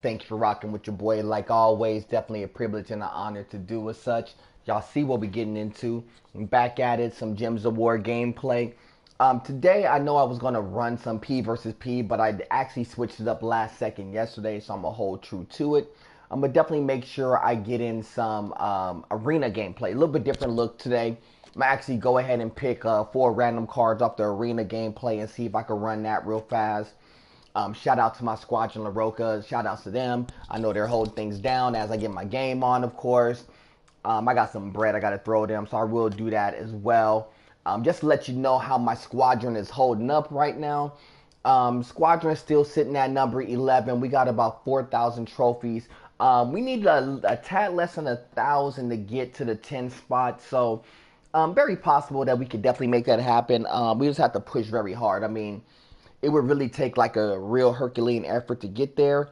Thank you for rocking with your boy. Like always, definitely a privilege and an honor to do as such. Y'all see what we're getting into. I'm back at it, some Gems of War gameplay. Today, I know I was going to run some P versus P, but I actually switched it up last second yesterday, so I'm going to hold true to it. I'm going to definitely make sure I get in some arena gameplay. A little bit different look today. I'm going to actually go ahead and pick 4 random cards off the arena gameplay and see if I can run that real fast. Shout out to my squadron LaRocca. Shout outs to them. I know they're holding things down as I get my game on, of course. I got some bread I got to throw them, so I will do that as well. Just to let you know how my squadron is holding up right now. Squadron is still sitting at number 11. We got about 4,000 trophies. We need a tad less than 1,000 to get to the 10 spot. So, very possible that we could definitely make that happen. We just have to push very hard. I mean, it would really take like a real Herculean effort to get there.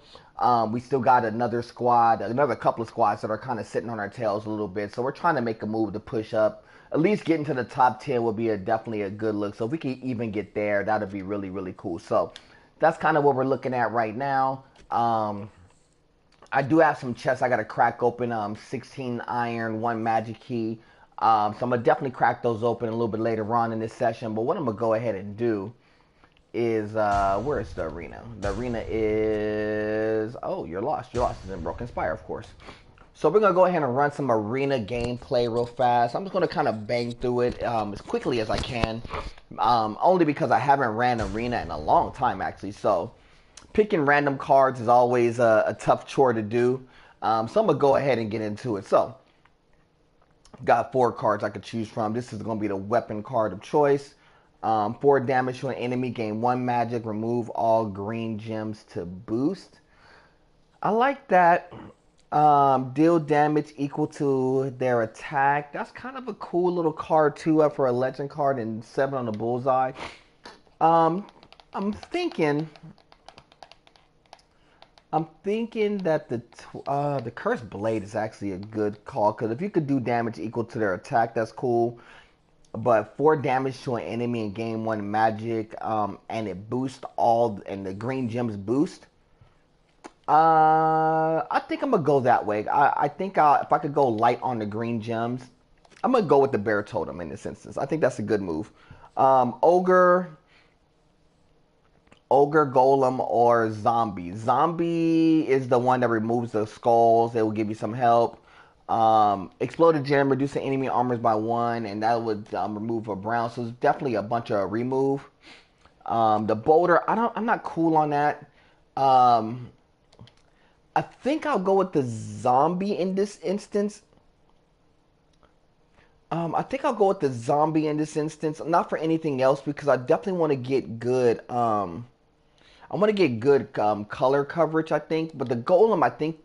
We still got another couple of squads that are kind of sitting on our tails a little bit. So we're trying to make a move to push up. At least getting to the top 10 would be definitely a good look. So if we can even get there, that would be really, really cool. So that's kind of what we're looking at right now. I do have some chests I got to crack open. 16 iron, 1 magic key. So I'm going to definitely crack those open a little bit later on in this session. But what I'm going to go ahead and do is where is the arena? The arena is you're lost. You're lost is in Broken Spire, of course. So we're gonna go ahead and run some arena gameplay real fast. I'm just gonna kind of bang through it as quickly as I can, only because I haven't ran arena in a long time actually. So picking random cards is always a tough chore to do. So I'm gonna go ahead and get into it. So got 4 cards I could choose from. This is gonna be the weapon card of choice. 4 damage to an enemy, gain 1 magic, remove all green gems to boost. I like that. Deal damage equal to their attack. That's kind of a cool little card too, for a legend card and 7 on the bullseye. Um, I'm thinking, I'm thinking that the cursed blade is actually a good call because if you could do damage equal to their attack, that's cool. But 4 damage to an enemy and gain 1 magic, and it boosts and the green gems boost. I think I'm gonna go that way. I think if I could go light on the green gems, I'm gonna go with the bear totem in this instance. I think that's a good move. Ogre, golem, or zombie. Zombie is the one that removes the skulls. It will give you some help. Exploded gem, reduce the enemy armors by 1, and that would remove a brown. So it's definitely a bunch of remove. The boulder, I'm not cool on that. Um, I think I'll go with the zombie in this instance. I think I'll go with the zombie in this instance, not for anything else because I definitely want to get good. I want to get good color coverage. I think, but the golem, I think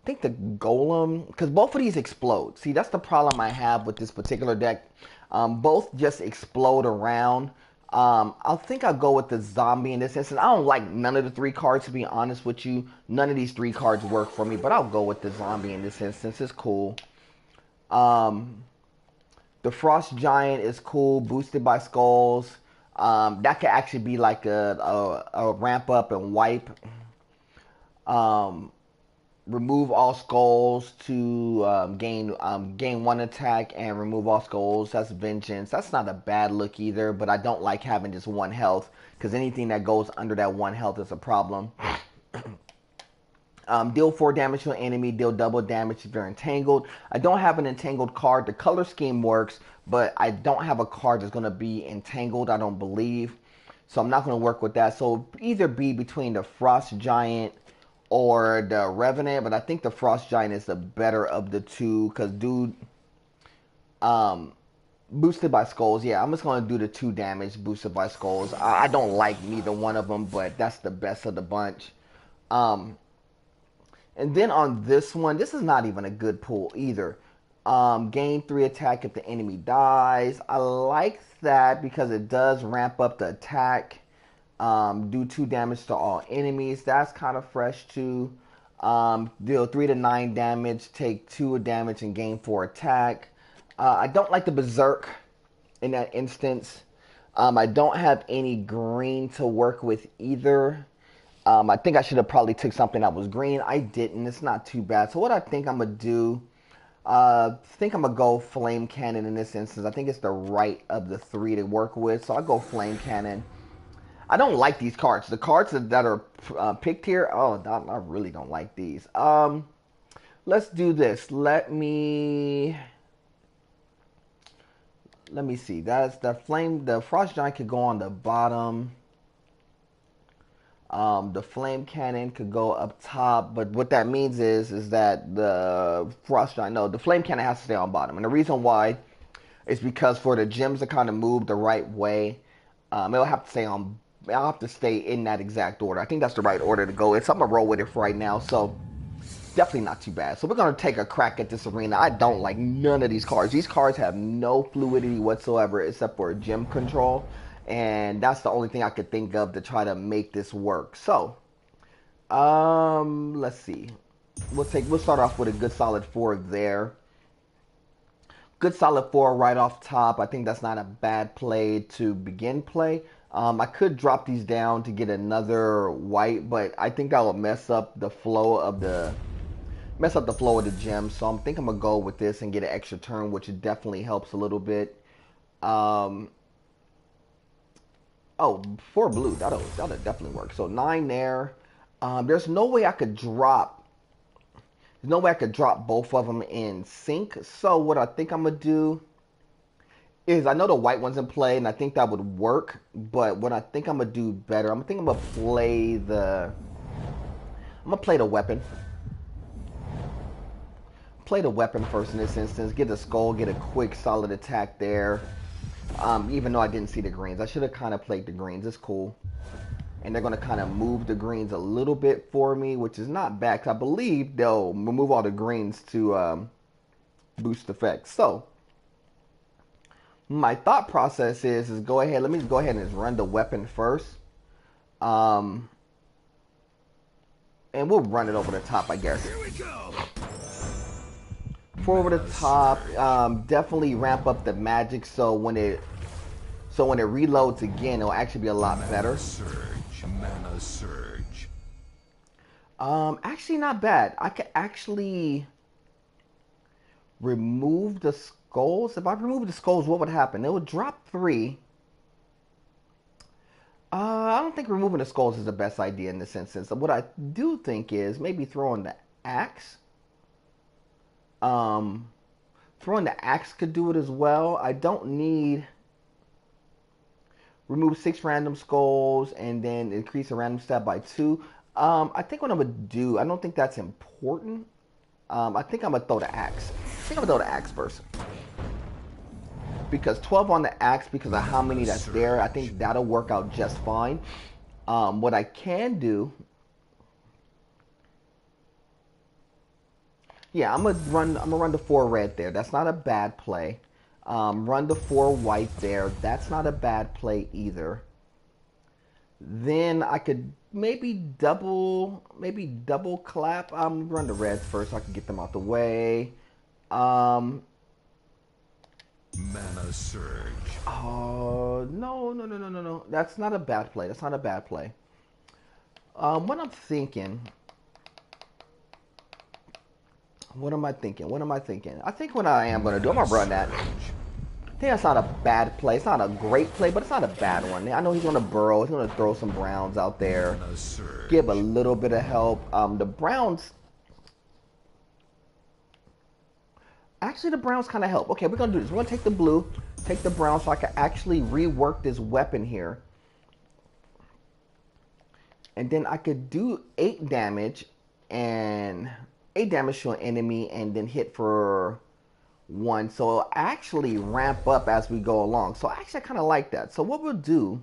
the golem, because both of these explode. See, that's the problem I have with this particular deck. Both just explode around. I think I'll go with the zombie in this instance. I don't like none of the 3 cards, to be honest with you. None of these 3 cards work for me, but I'll go with the zombie in this instance. It's cool. Um, the frost giant is cool, boosted by skulls. That could actually be like a ramp up and wipe. Um, remove all skulls to gain 1 attack and remove all skulls. That's vengeance. That's not a bad look either, but I don't like having just 1 health because anything that goes under that 1 health is a problem. Deal 4 damage to an enemy, deal double damage if you're entangled. I don't have an entangled card. The color scheme works, but I don't have a card that's going to be entangled, I don't believe. So I'm not going to work with that. So either be between the Frost Giant or the Revenant, but I think the Frost Giant is the better of the two because dude, um, boosted by skulls. Yeah, I'm just gonna do the 2 damage boosted by skulls. I don't like neither one of them, but that's the best of the bunch. Um, and then on this one, this is not even a good pull either. Gain 3 attack if the enemy dies. I like that because it does ramp up the attack. Do 2 damage to all enemies. That's kind of fresh too. Deal 3 to 9 damage, take 2 damage, and gain 4 attack. I don't like the Berserk in that instance. I don't have any green to work with either. I think I should have probably took something that was green. I didn't. It's not too bad. So what I think I'm going to do, think I'm going to go Flame Cannon in this instance. I think it's the right of the three to work with. So I'll go Flame Cannon. I don't like these cards. The cards that are picked here, oh, I really don't like these. Let's do this. Let me see. That's the flame. The Frost Giant could go on the bottom. The Flame Cannon could go up top, but what that means is that the Frost Giant, no, the Flame Cannon has to stay on bottom, and the reason why is because for the gems to kind of move the right way, it'll have to stay on. I'll have to stay in that exact order. I think that's the right order to go. It's I'm gonna roll with it for right now, so definitely not too bad. So we're gonna take a crack at this arena. I don't like none of these cards. These cards have no fluidity whatsoever except for gem control. And that's the only thing I could think of to try to make this work. So, let's see. We'll start off with a good solid 4 there. Good solid 4 right off top. I think that's not a bad play to begin play. I could drop these down to get another white, but I think that will mess up the flow of the gem. So I think I'm gonna go with this and get an extra turn, which definitely helps a little bit. Oh, 4 blue. That'll definitely work. So 9 there. There's no way I could drop. There's no way I could drop both of them in sync. So what I think I'm gonna do is, I know the white one's in play, and I think that would work. But what I think I'm gonna do better, I'm gonna play the weapon. Play the weapon first in this instance. Get the skull. Get a quick solid attack there. Even though I didn't see the greens. I should have kind of played the greens. It's cool. And they're going to kind of move the greens a little bit for me, which is not bad, because I believe they'll remove all the greens to boost effects. So, my thought process is go ahead. Let me go ahead and just run the weapon first. And we'll run it over the top, I guess. Here we go. Over the top, definitely ramp up the magic so when it reloads again, it'll actually be a lot better. Mana surge. Actually not bad. I could actually remove the skulls. If I remove the skulls, what would happen? It would drop 3. I don't think removing the skulls is the best idea in this instance. What I do think is maybe throwing the axe. Throwing the axe could do it as well. I don't need remove 6 random skulls and then increase the random stat by 2. I think what I'm gonna do, I don't think that's important. I think I'm gonna throw the axe. First. Because 12 on the axe, because of how many that's there, I think that'll work out just fine. What I can do, yeah, I'm gonna run the 4 red there. That's not a bad play. Run the 4 white there. That's not a bad play either. Then I could maybe double clap. Run the reds first so I can get them out the way. Mana surge. Oh no. That's not a bad play. What I'm thinking. What am I thinking? I think what I am going to do, I'm going to run that. I think that's not a bad play. It's not a great play, but it's not a bad one. I know he's going to burrow. He's going to throw some browns out there. Give a little bit of help. The browns... Actually, the browns kind of help. Okay, we're going to do this. We're going to take the blue, take the brown, so I can actually rework this weapon here. And then I could do 8 damage and... 8 damage to an enemy and then hit for 1. So it'll actually ramp up as we go along. So actually I kind of like that. So what we'll do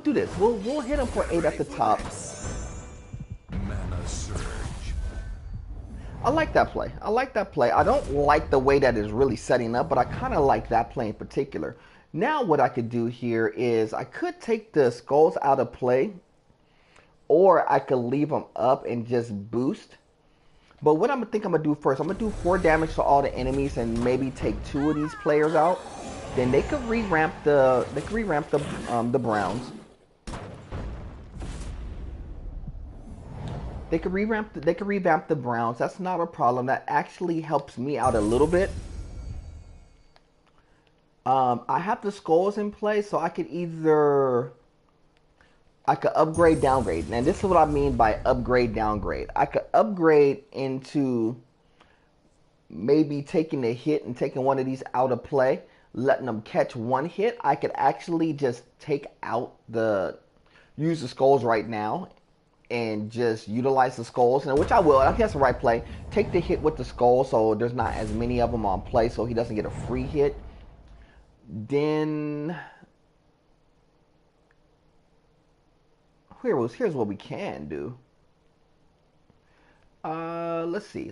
this. We'll hit him for 8 at the top. Mana surge. I like that play. I don't like the way that is really setting up, but I kind of like that play in particular. Now what I could do here is I could take the skulls out of play, or I could leave them up and just boost. But what I'm going to do first, I'm going to do 4 damage to all the enemies and maybe take 2 of these players out. then they could re-ramp the Browns. They could revamp the Browns. That's not a problem. That actually helps me out a little bit. I have the skulls in place, so I could upgrade, downgrade. And this is what I mean by upgrade, downgrade. I could upgrade into maybe taking a hit and taking one of these out of play, letting them catch one hit. I could actually just use the skulls right now and just utilize the skulls, and which I will. I think that's the right play. Take the hit with the skulls so there's not as many of them on play, so he doesn't get a free hit. Then here's what we can do. Let's see.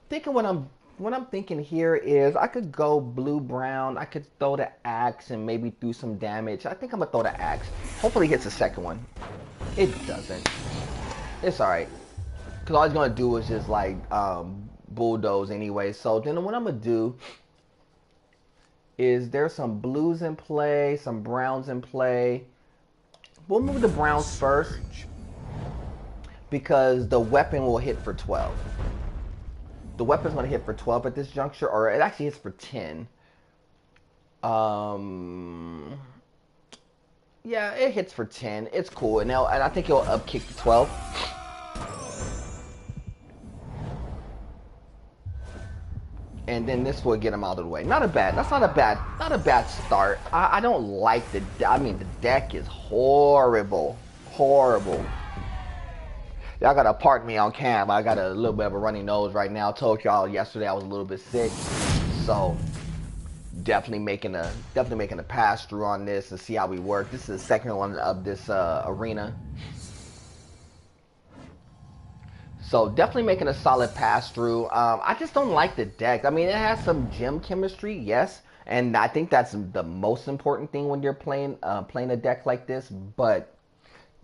Thinking what I'm thinking here is I could go blue brown. I could throw the axe and maybe do some damage. I think I'm gonna throw the axe. Hopefully he hits the second one. It doesn't. It's alright. Because all he's going to do is just like bulldoze anyway. So then what I'm going to do is there's some blues in play, some browns in play. We'll move the browns first because the weapon will hit for 12. The weapon's going to hit for 12 at this juncture, or it actually hits for 10. Yeah, it hits for 10. It's cool. And I think he'll upkick to 12. And then this will get him out of the way. That's not a bad start. I don't like the deck is horrible. Horrible. Y'all gotta pardon me on cam. I got a little bit of a runny nose right now. I told y'all yesterday I was a little bit sick. So definitely making a pass through on this and see how we work. This is the second one of this arena, so definitely making a solid pass through. I just don't like the deck. I mean, it has some gym chemistry, yes, and I think that's the most important thing when you're playing a deck like this. But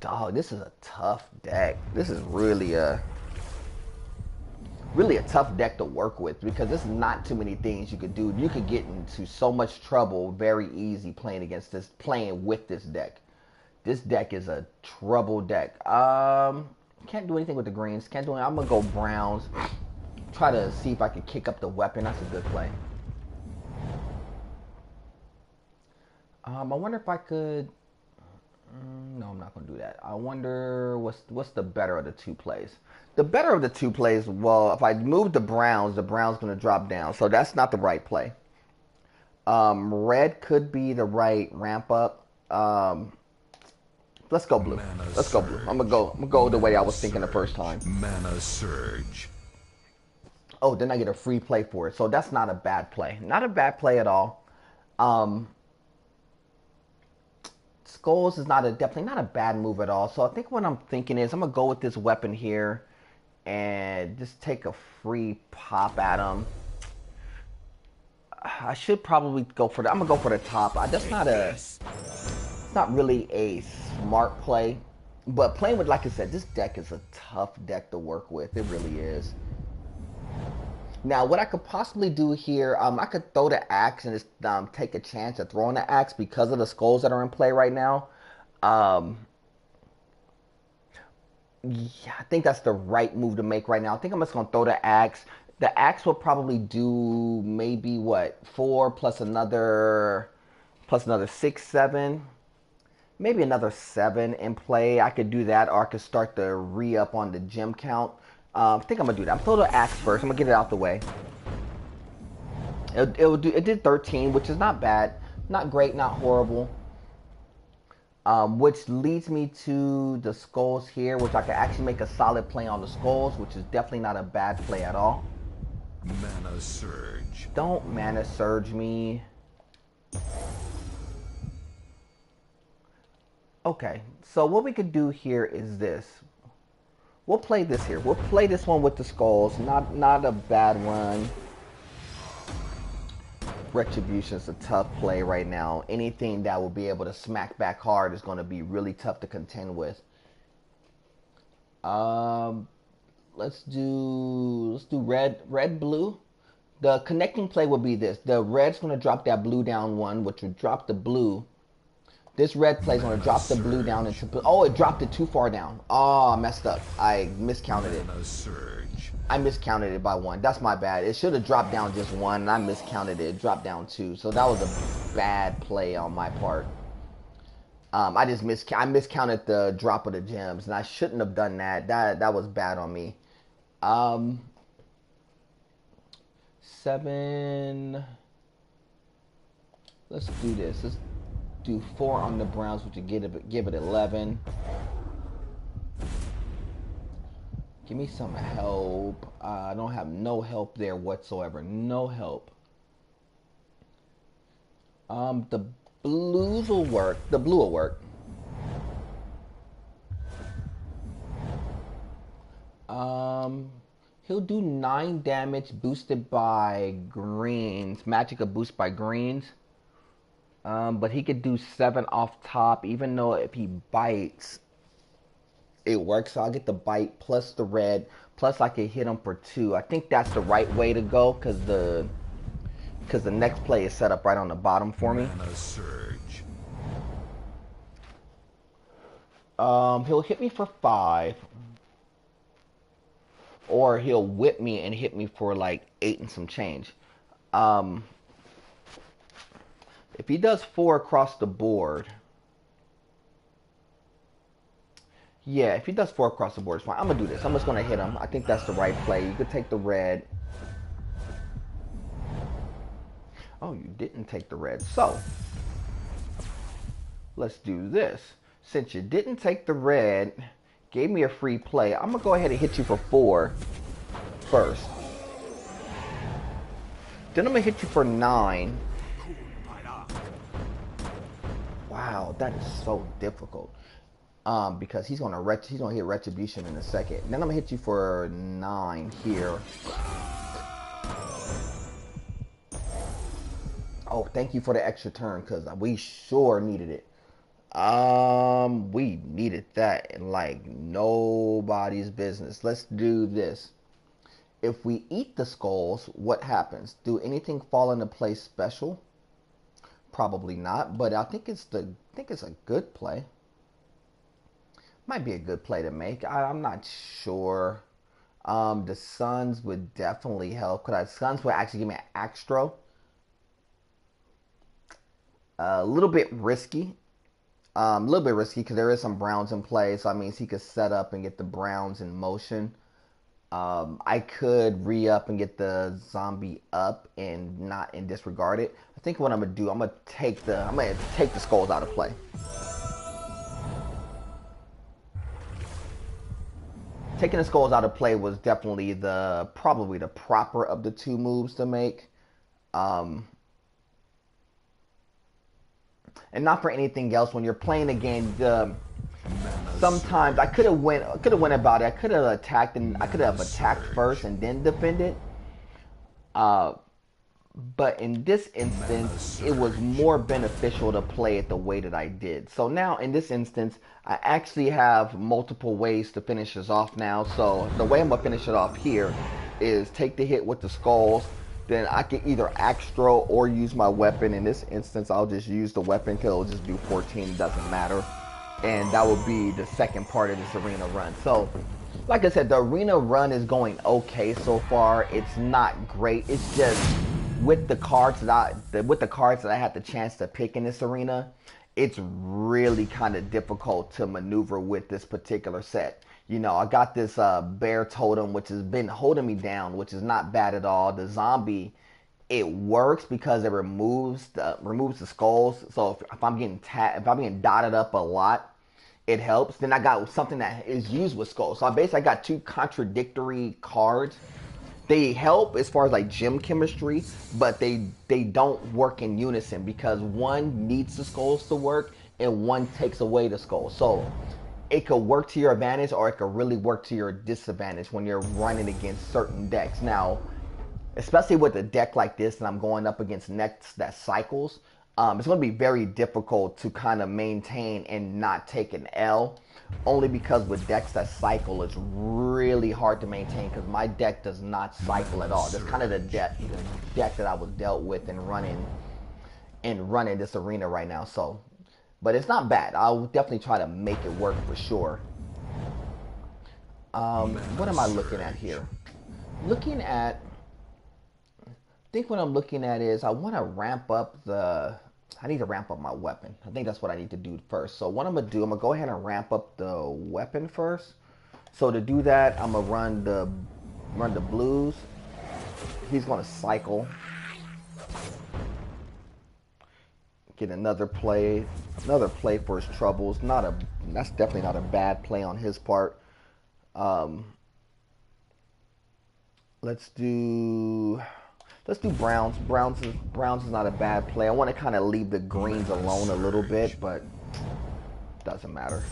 dog, this is a tough deck. This is really a tough deck to work with because there's not too many things you could do. You could get into so much trouble very easy playing with this deck. This deck is a trouble deck. Can't do anything with the greens. I'm gonna go browns. Try to see if I can kick up the weapon. That's a good play. I wonder if I could. No, I'm not gonna do that. I wonder what's the better of the two plays. The better of the two plays, well, if I move the Browns going to drop down. So that's not the right play. Red could be the right ramp up. Let's go blue. Let's go blue. I'm gonna go the way I was thinking the first time. Mana Surge. Oh, then I get a free play for it. So that's not a bad play. Not a bad play at all. Skulls is definitely not a bad move at all. So I think what I'm thinking is I'm gonna go with this weapon here and just take a free pop at him. I should probably go for I'm gonna go for the top. It's not really a smart play, but playing with, like I said, this deck is a tough deck to work with. It really is. Now, what I could possibly do here, I could throw the axe and just take a chance at throwing the axe because of the skulls that are in play right now. Yeah, I think that's the right move to make right now. I think I'm just going to throw the axe. The axe will probably do maybe, 4 plus another 6, 7. Maybe another 7 in play. I could do that, or I could start to re-up on the gem count. I think I'm going to do that. I'm going to throw the axe first. I'm going to get it out the way. It did 13, which is not bad. Not great, not horrible. Which leads me to the skulls here, which I can actually make a solid play on the skulls, which is definitely not a bad play at all. Mana Surge. Don't Mana Surge me. Okay, so what we could do here is this. We'll play this here. We'll play this one with the skulls. Not a bad one. Retribution's a tough play right now. Anything that will be able to smack back hard is going to be really tough to contend with. Let's do red blue. The connecting play would be this. The red's going to drop that blue down one, which would drop the blue. This red play is going to drop the blue down into... Oh, it dropped it too far down. Oh, I messed up. I miscounted it. I miscounted it by one. That's my bad. It should have dropped down just one, and I miscounted it. It dropped down two. So that was a bad play on my part. I miscounted the drop of the gems, and I shouldn't have done that. That was bad on me. 7. Let's do this. Let's do 4 on the Browns, which would give it 11. Give me some help. I don't have no help there whatsoever. No help. The blues will work. The blue will work. He'll do 9 damage boosted by greens. Magicka boost by greens. But he could do 7 off top, even though if he bites, it works. So I'll get the bite plus the red, plus I can hit him for 2. I think that's the right way to go because the next play is set up right on the bottom for me. He'll hit me for 5. Or he'll whip me and hit me for like 8 and some change. If he does 4 across the board, yeah, if he does 4 across the board, it's fine. I'm gonna do this. I'm just gonna hit him. I think that's the right play. You could take the red. Oh, you didn't take the red. So let's do this. Since you didn't take the red, gave me a free play, I'm gonna go ahead and hit you for 4 first. Then I'm gonna hit you for 9. Wow, that is so difficult. Because he's gonna hit retribution in a second. Then I'm gonna hit you for 9 here. Oh, thank you for the extra turn, because we sure needed it. We needed that and like nobody's business. Let's do this. If we eat the skulls, what happens? Do anything fall into place special? Probably not, but I think it's a good play. Might be a good play to make. I'm not sure. The Suns would definitely help. Suns would actually give me an extra. A little bit risky. Because there is some Browns in play, so that means he could set up and get the Browns in motion. I could re-up and get the zombie up and disregard it. I think what I'm gonna do, I'm gonna take the skulls out of play. Taking the skulls out of play was definitely probably the proper of the 2 moves to make. And not for anything else. When you're playing a game, sometimes I could have went about it. I could have attacked first and then defended. But in this instance, it was more beneficial to play it the way that I did. So now, in this instance, I actually have multiple ways to finish this off now. So the way I'm gonna finish it off here is take the hit with the skulls. Then I can either extra or use my weapon. In this instance, I'll just use the weapon because it'll just do 14. It doesn't matter. And that would be the second part of this arena run. So, like I said, the arena run is going okay so far. It's not great. It's just with the cards that I had the chance to pick in this arena, it's really kind of difficult to maneuver with this particular set. You know, I got this bear totem, which has been holding me down, which is not bad at all. The zombie, it works because it removes the skulls. So if I'm getting dotted up a lot, it helps. Then I got something that is used with skulls. So I got 2 contradictory cards. They help as far as like gem chemistry, but they don't work in unison because one needs the skulls to work and one takes away the skulls. So it could work to your advantage or it could really work to your disadvantage when you're running against certain decks. Now, especially with a deck like this and I'm going up against next that cycles, It's going to be very difficult to kind of maintain and not take an L, only because with decks that cycle, it's really hard to maintain because my deck does not cycle at all. That's kind of the deck that I was dealt with and running this arena right now. So, but it's not bad. I'll definitely try to make it work for sure. What am I looking at here? Looking at, I think what I'm looking at is I want to ramp up I need to ramp up my weapon. I think that's what I need to do first. So what I'm going to do, I'm going to go ahead and ramp up the weapon first. So to do that, I'm going to run the blues. He's going to cycle. Get another play for his troubles. That's definitely not a bad play on his part. Let's do browns. Browns is not a bad play. I want to kind of leave the greens alone a little bit, but doesn't matter.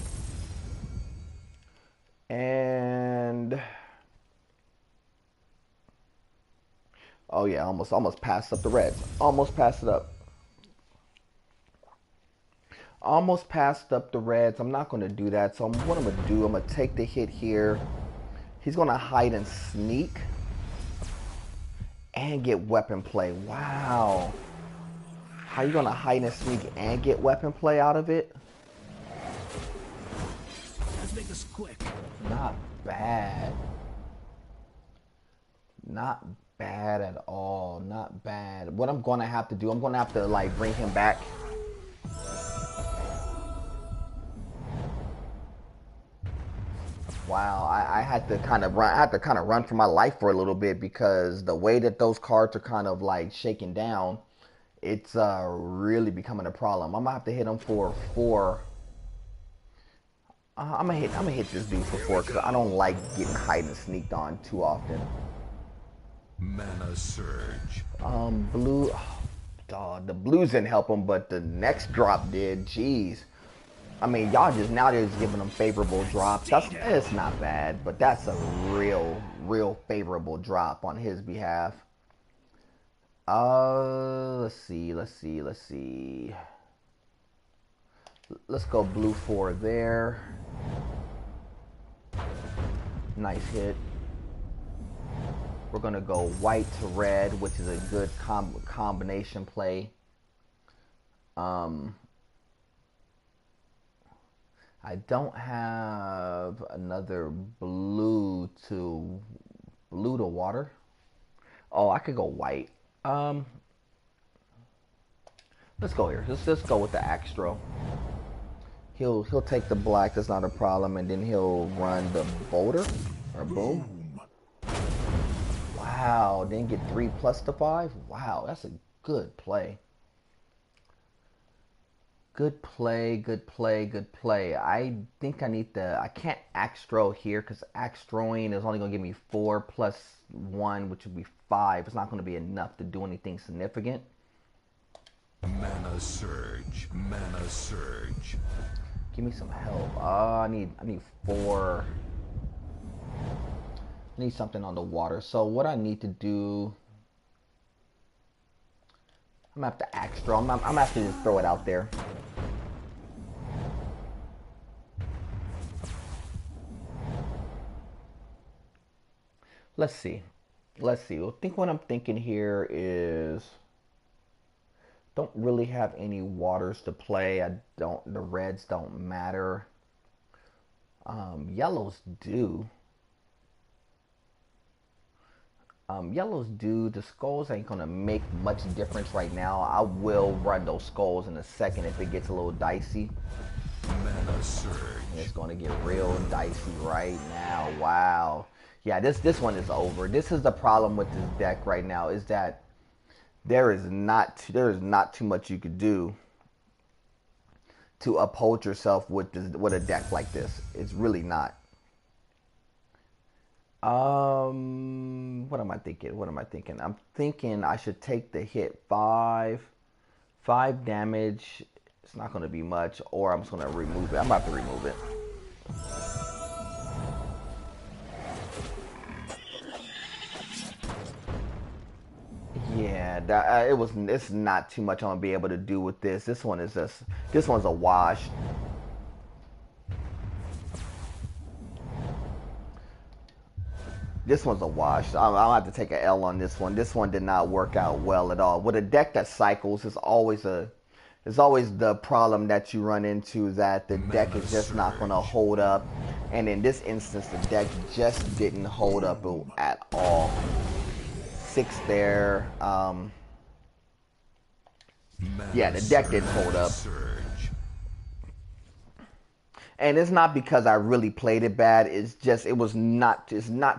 And oh yeah, almost passed up the reds. Almost passed it up. Almost passed up the reds. I'm not going to do that. So what I'm going to do, I'm going to take the hit here. He's going to hide and sneak and get weapon play. Wow. How you going to hide and sneak and get weapon play out of it? Let's make this quick. Not bad. Not bad at all. Not bad. What I'm going to have to do, I'm going to have to like bring him back. Wow, I had to kind of run for my life for a little bit because the way that those cards are kind of like shaking down, it's really becoming a problem. I'm gonna have to hit him for 4. I'm gonna hit this dude for 4 because I don't like getting hide and sneaked on too often. Mana Surge. Blue, the blues didn't help him, but the next drop did. Jeez. I mean, y'all just giving them favorable drops. It's not bad, but that's a real favorable drop on his behalf. Let's see. Let's go blue 4 there. Nice hit. We're gonna go white to red, which is a good combination play. I don't have another blue to water. Oh, I could go white. Let's go here. Let's go with the Axtro. He'll take the black. That's not a problem, and then he'll run the boulder or boom. Wow, then get 3 plus the 5. Wow, that's a good play. Good play. I think I can't Axtro here because Axtroing is only going to give me 4 plus 1, which would be 5. It's not going to be enough to do anything significant. Mana Surge. Give me some help. I need 4. I need something on the water. So what I need to do, I'm going to have to Axtro. I'm going to have to just throw it out there. Let's see. I think what I'm thinking here is don't really have any waters to play. The reds don't matter. Yellows do. The skulls ain't gonna make much difference right now. I will run those skulls in a second if it gets a little dicey. Mana Surge. It's gonna get real dicey right now. Wow. Yeah, this one is over. This is the problem with this deck right now, is that there is not too much you could do to uphold yourself with a deck like this. It's really not. What am I thinking? I'm thinking I should take the hit 5 damage. It's not going to be much, or I'm just going to remove it. I'm about to remove it. Yeah, that it's not too much I'm gonna be able to do with this. This one's a wash. This one's a wash. I'll have to take an L on this one. This one did not work out well at all. With a deck that cycles, it's always the problem that you run into, that the deck is just not going to hold up. And in this instance, the deck just didn't hold up at all. 6 there. Yeah, the deck didn't hold up. And it's not because I really played it bad. It's just it's not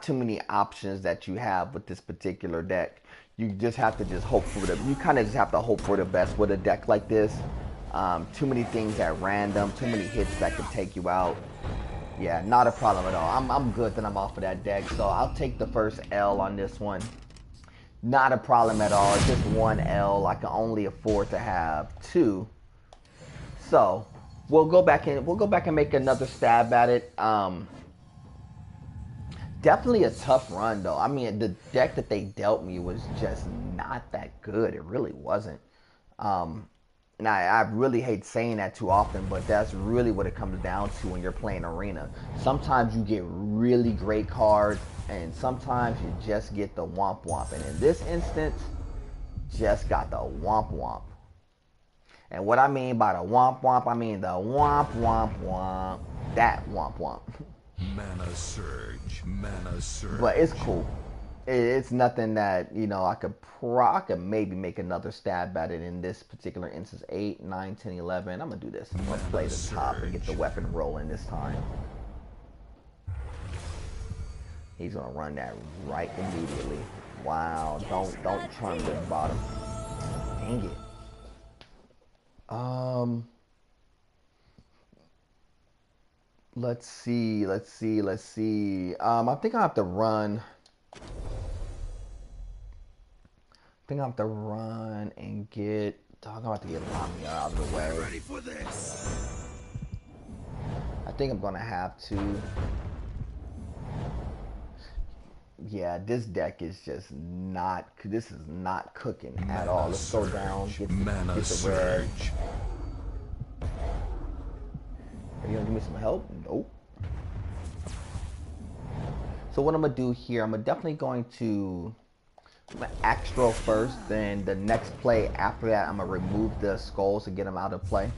too many options that you have with this particular deck. You just have to hope for you kind of just have to hope for the best with a deck like this. Too many things at random, too many hits that could take you out. Yeah, not a problem at all. I'm good that I'm off of that deck, so I'll take the first L on this one. Not a problem at all. It's just 1 L. I can only afford to have 2. So we'll go back and make another stab at it. Definitely a tough run though. I mean, the deck that they dealt me was just not that good. It really wasn't. And I really hate saying that too often, but that's really what it comes down to when you're playing Arena. Sometimes you get really great cards, and sometimes you just get the womp womp. And in this instance, just got the womp womp. And what I mean by the womp womp, I mean the womp womp womp. That womp womp. Mana surge. Mana surge. But it's cool. It's nothing that, you know, I could maybe make another stab at it in this particular instance. 8, 9, 10, 11. I'm going to do this. I'm going to play the top and get the weapon rolling this time. He's going to run that right immediately. Wow. Don't charm the bottom. Dang it. Let's see. I think I have to run. And get. I'm about to get Lamia out of the way. Ready for this. I think I'm gonna have to. Yeah, this deck is just not. This is not cooking at all. Let's go down. Get the red. Are you gonna give me some help? Nope. So what I'm gonna do here, I'm definitely going to Axtro first, then the next play after that, I'm gonna remove the skulls to get them out of play.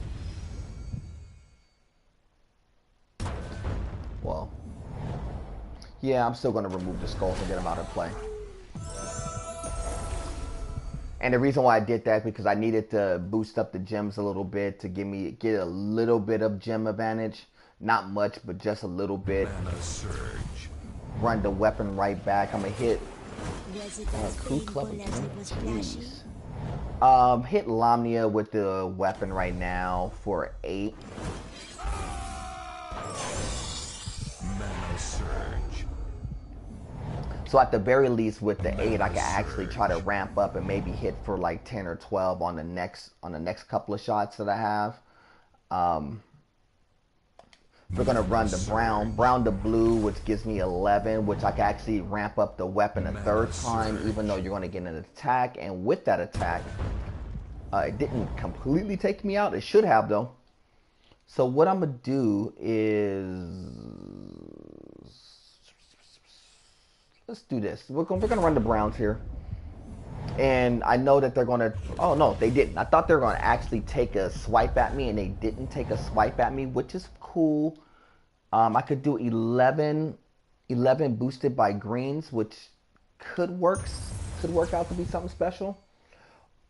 Well, yeah, I'm still gonna remove the skulls and get them out of play. And the reason why I did that is because I needed to boost up the gems a little bit to get a little bit of gem advantage. Not much, but just a little bit. Mana surge. Run the weapon right back. I'm gonna hit Crew Club again. Jeez. Hit Lamia with the weapon right now for 8. Mana surge. So at the very least with the 8, I can actually try to ramp up and maybe hit for like 10 or 12 on the next couple of shots that I have. We're gonna run the brown to blue, which gives me 11, which I can actually ramp up the weapon a 3rd time, even though you're gonna get an attack. And with that attack, it didn't completely take me out. It should have though. So what I'm gonna do is, let's do this. We're gonna run the browns here. And I know that they're gonna, oh no, they didn't. I thought they were gonna actually take a swipe at me, and they didn't take a swipe at me, which is cool. I could do 11 boosted by greens, which could work out to be something special.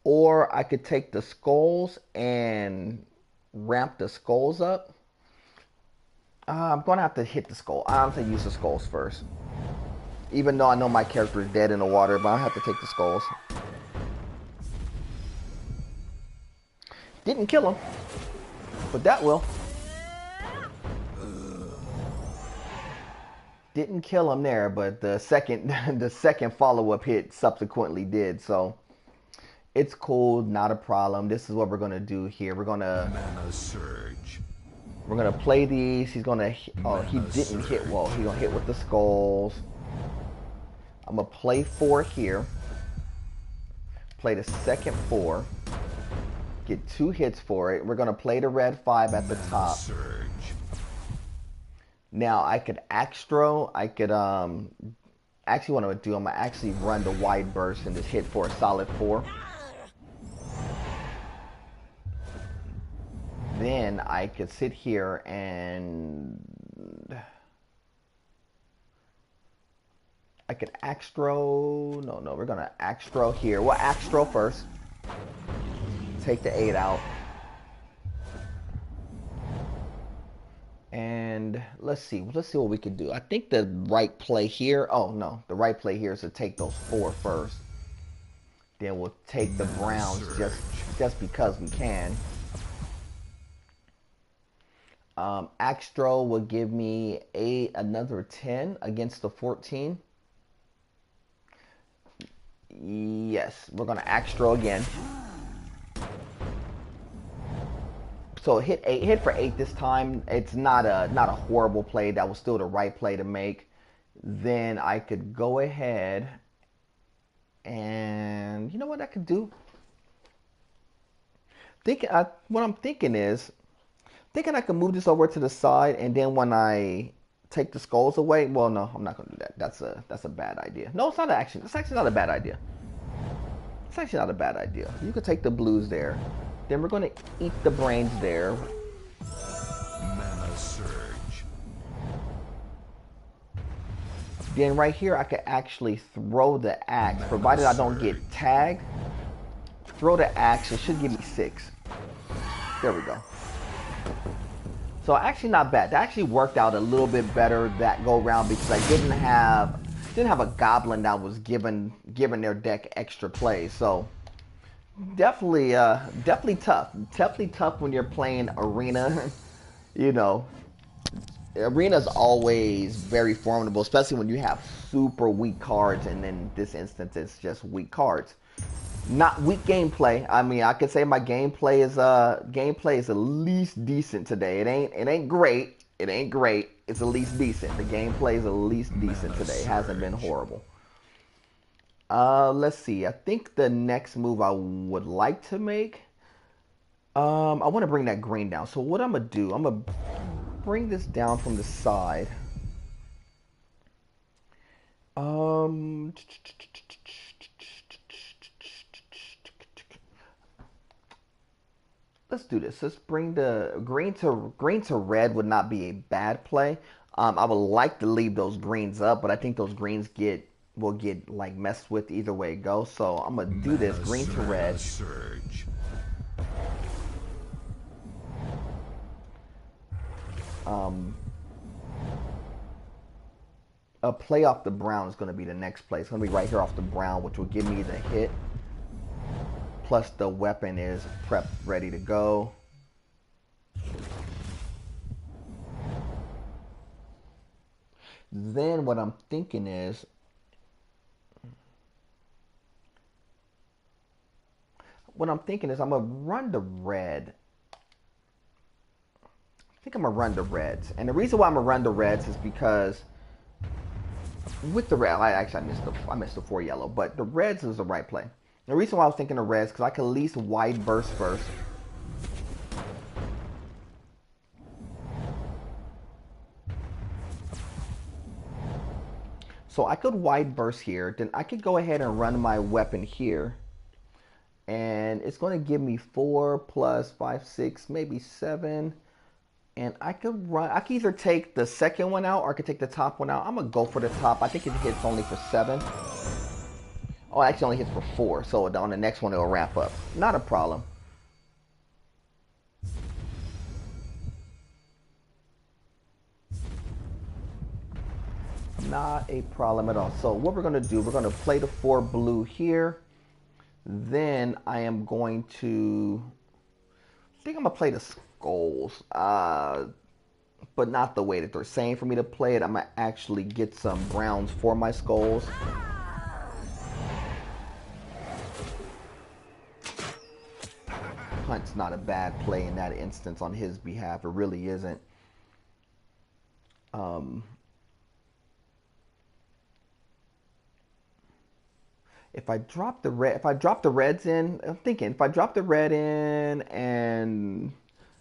Or I could take the skulls and ramp the skulls up. I'm gonna have to hit the skull. I have to use the skulls first. Even though I know my character is dead in the water, but I have to take the skulls. Didn't kill him, but that will. Didn't kill him there, but the second follow-up hit subsequently did. So it's cool, not a problem. This is what we're gonna do here. We're gonna Mana surge. We're gonna play these. He's gonna. Oh, he didn't hit well. He's gonna hit with the skulls. I'm gonna play 4 here. play the second 4, get 2 hits for it. We're going to play the red 5 at the Mana top. Surge. Now I could Axtro, I could actually what I'm gonna do, I'm gonna actually run the wide burst and just hit for a solid 4. Then I could sit here and I could Axtro. No, we're gonna Axtro here. We'll Axtro first. Take the 8 out. And let's see what we can do. I think the right play here, oh no, the right play here is to take those 4 first. Then we'll take the Browns just because we can. Axtro will give me another 10 against the 14. Yes, we're gonna Axtro again. So hit for 8 this time. It's not a horrible play. That was still the right play to make. Then I could go ahead and you know what I could do? What I'm thinking is I can move this over to the side, and then when I take the skulls away, well, no, I'm not gonna do that. That's a bad idea. No, it's not actually. It's actually not a bad idea. It's actually not a bad idea. You could take the blues there. Then we're gonna eat the brains there. Mana Surge. Then right here, I could actually throw the axe, provided I don't get tagged. Throw the axe. It should give me 6. There we go. So actually not bad. That actually worked out a little bit better that go round because I didn't have a goblin that was giving their deck extra play. So definitely tough. Definitely tough when you're playing arena. You know, arena's always very formidable, especially when you have super weak cards, and in this instance it's just weak cards. Not weak gameplay. I mean, I could say my gameplay is at least decent today. It ain't great. It ain't great. It's at least decent. The gameplay is at least decent today. It hasn't been horrible. Let's see. I think the next move I would like to make, I want to bring that green down. So what I'm gonna do, I'm gonna bring this down from the side. Let's do this. Let's bring the green to red would not be a bad play. I would like to leave those greens up, but I think those greens will get like messed with either way it goes. So I'm gonna do this green to red. Surge. A play off the brown is going to be the next play. It's going to be right here off the brown, which will give me the hit. Plus the weapon is prepped, ready to go. Then what I'm thinking is, I'm going to run the red. I think I'm going to run the reds. And the reason why I'm going to run the reds is because with the red, I missed the 4 yellow, but the reds is the right play. The reason why I was thinking of reds, because I could at least wide burst first. So I could wide burst here. Then I could go ahead and run my weapon here. And it's going to give me 4 plus 5, 6, maybe 7. And I could either take the second one out or I could take the top one out. I'm going to go for the top. I think it hits only for 7. Oh, it actually only hits for 4. So on the next one, it'll wrap up. Not a problem. Not a problem at all. So what we're going to do, we're going to play the 4 blue here. Then I am going to, I think I'm going to play the skulls. But not the way that they're saying for me to play it. I'm going to actually get some browns for my skulls. Hunt's not a bad play in that instance on his behalf. It really isn't. If I drop the red, if I drop the reds in, I'm thinking if I drop the red in and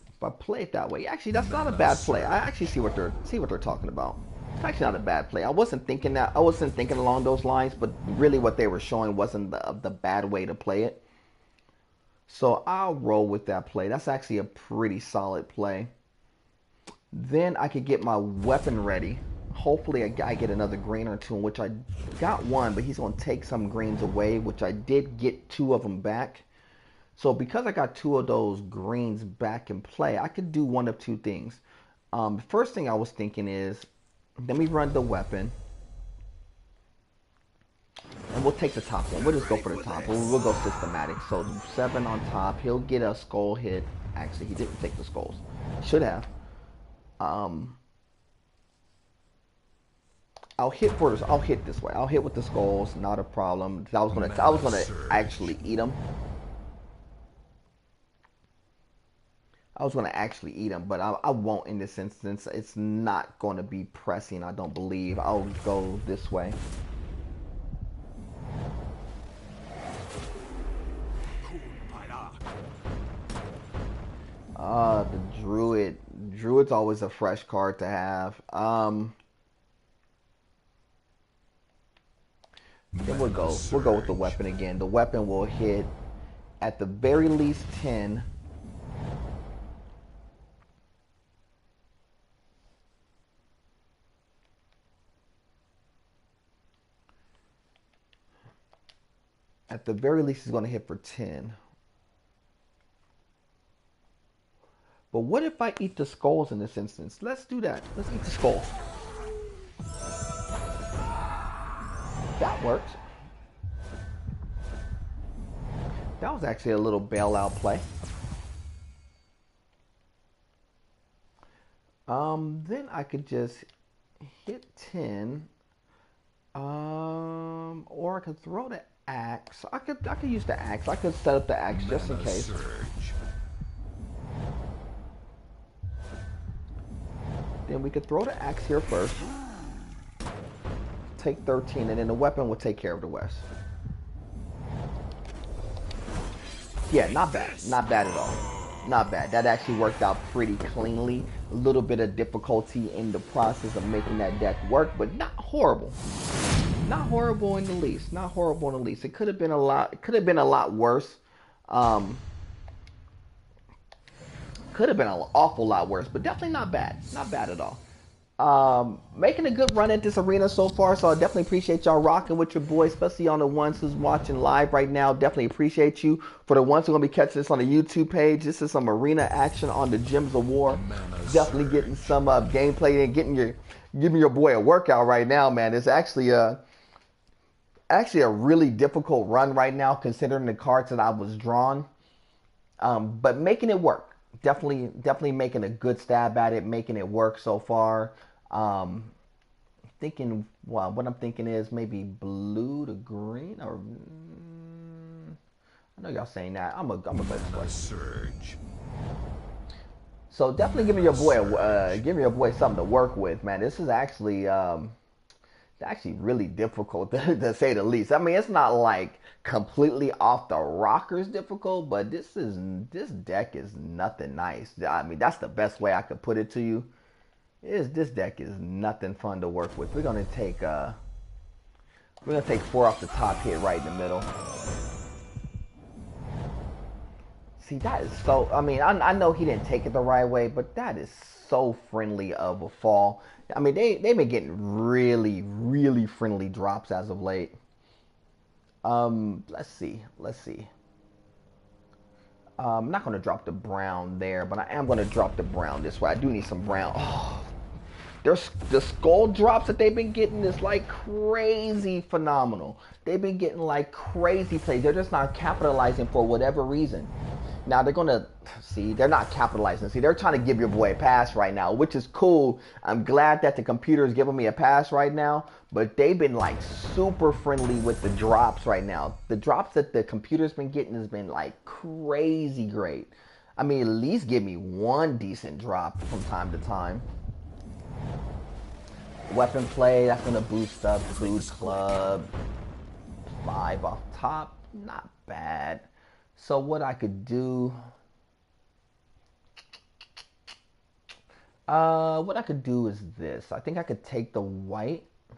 if I play it that way, actually that's not a bad play. I actually see what they're talking about. It's actually not a bad play. I wasn't thinking that. I wasn't thinking along those lines, but really what they were showing wasn't the bad way to play it. So I'll roll with that play. That's actually a pretty solid play. Then I could get my weapon ready. Hopefully I get another green or two, in which I got one, but he's going to take some greens away, which I did get two of them back. So because I got two of those greens back in play, I could do one of two things. The first thing I was thinking is, let me run the weapon. And we'll take the top one. We'll just go for the top. We'll go systematic. So 7 on top. He'll get a skull hit. Actually, he didn't take the skulls. Should have. I'll hit this way. I'll hit with the skulls, not a problem. I was gonna actually eat them. But I won't in this instance. It's not going to be pressing, I don't believe. I'll go this way. The Druid. Druid's always a fresh card to have. Then we'll go with the weapon again. The weapon will hit at the very least 10. At the very least, it's going to hit for 10. But what if I eat the skulls in this instance? Let's do that. Let's eat the skulls. That works. That was actually a little bailout play. Then I could just hit 10. Or I could throw the axe. I could use the axe. I could set up the axe just in case. Then we could throw the axe here first. Take 13, and then the weapon will take care of the rest. Yeah, not bad. Not bad at all. Not bad. That actually worked out pretty cleanly. A little bit of difficulty in the process of making that deck work, but not horrible. Not horrible in the least. Not horrible in the least. It could have been a lot. It could have been a lot worse. Could have been an awful lot worse, but definitely not bad. Not bad at all. Making a good run at this arena so far, so I definitely appreciate y'all rocking with your boy, especially on the ones who's watching live right now. Definitely appreciate you. For the ones who are going to be catching this on the YouTube page, this is some arena action on the Gems of War. Definitely getting some gameplay and giving your boy a workout right now, man. It's actually a really difficult run right now considering the cards that I was drawn. But making it work. Definitely making a good stab at it, making it work so far. Thinking, well, what I'm thinking is maybe blue to green, or I know y'all saying that. I'm a good surge. So definitely giving your boy something to work with, man. This is actually really difficult to say the least. I mean, it's not like completely off the rockers difficult, but this deck is nothing nice. I mean, that's the best way I could put it to you. This deck is nothing fun to work with. We're gonna take 4 off the top, hit right in the middle. See, that is so. I mean, I know he didn't take it the right way, but that is so friendly of a fall. I mean, they've been getting really, really friendly drops as of late. Let's see. I'm not going to drop the brown there, but I am going to drop the brown this way. I do need some brown. Oh, the skull drops that they've been getting is like crazy phenomenal. They've been getting like crazy plays. They're just not capitalizing for whatever reason. Now they're gonna see, they're not capitalizing. See, they're trying to give your boy a pass right now, which is cool. I'm glad that the computer is giving me a pass right now, but they've been like super friendly with the drops right now. The drops that the computer's been getting has been like crazy great. I mean, at least give me one decent drop from time to time. Weapon play, that's gonna boost up Food Club. 5 off top. Not bad. So what I could do, what I could do is this. I think I could take the white. I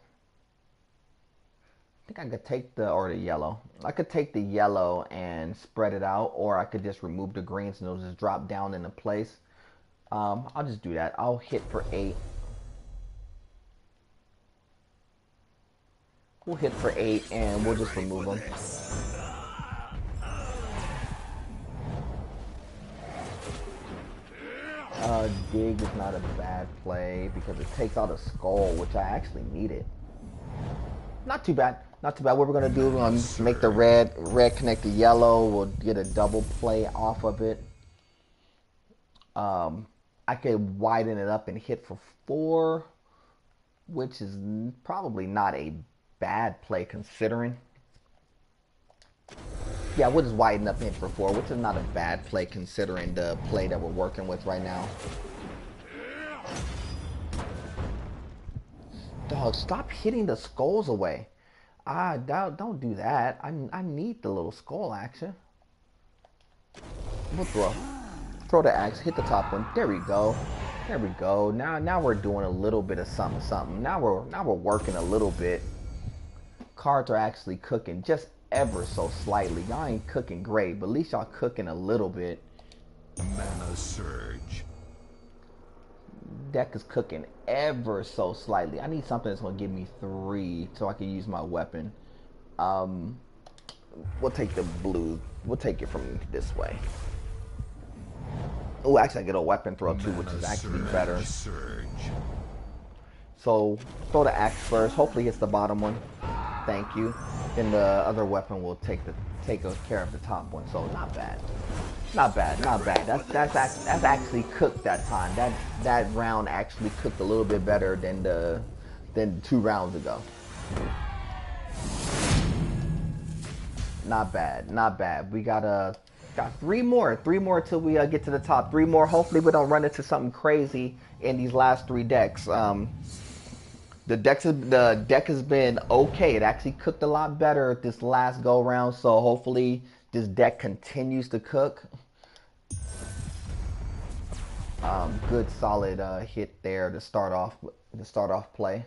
think I could take or the yellow. I could take the yellow and spread it out, or I could just remove the greens and it'll just drop down into place. I'll just do that. I'll hit for 8. We'll hit for 8 and we'll just remove them. Dig is not a bad play because it takes out a skull, which I actually needed. Not too bad. Not too bad. What we're going to do, we're going to make the red connect the yellow. We'll get a double play off of it. I could widen it up and hit for 4, which is probably not a bad play considering. Yeah, we'll just widen up and hit for 4, which is not a bad play considering the play that we're working with right now. Dog, stop hitting the skulls away. Don't do that. I need the little skull action. We'll throw the axe, hit the top one. There we go. There we go. Now we're doing a little bit of something. Now we're working a little bit. Cards are actually cooking just ever so slightly. Y'all ain't cooking great, but at least y'all cooking a little bit. Mana surge. Deck is cooking ever so slightly. I need something that's gonna give me 3 so I can use my weapon. We'll take the blue. We'll take it from this way. Oh, actually, I get a weapon throw too, which is actually better. Surge. So throw the axe first. Hopefully, it's the bottom one. Thank you. Then the other weapon will take care of the top one. So not bad. Not bad. Not bad. That's actually cooked that time. That round actually cooked a little bit better than 2 rounds ago. Not bad. Not bad. We got 3 more. 3 more till we get to the top. 3 more. Hopefully we don't run into something crazy in these last 3 decks. The deck has been okay. It actually cooked a lot better this last go round. So hopefully this deck continues to cook. Good solid hit there to start off play.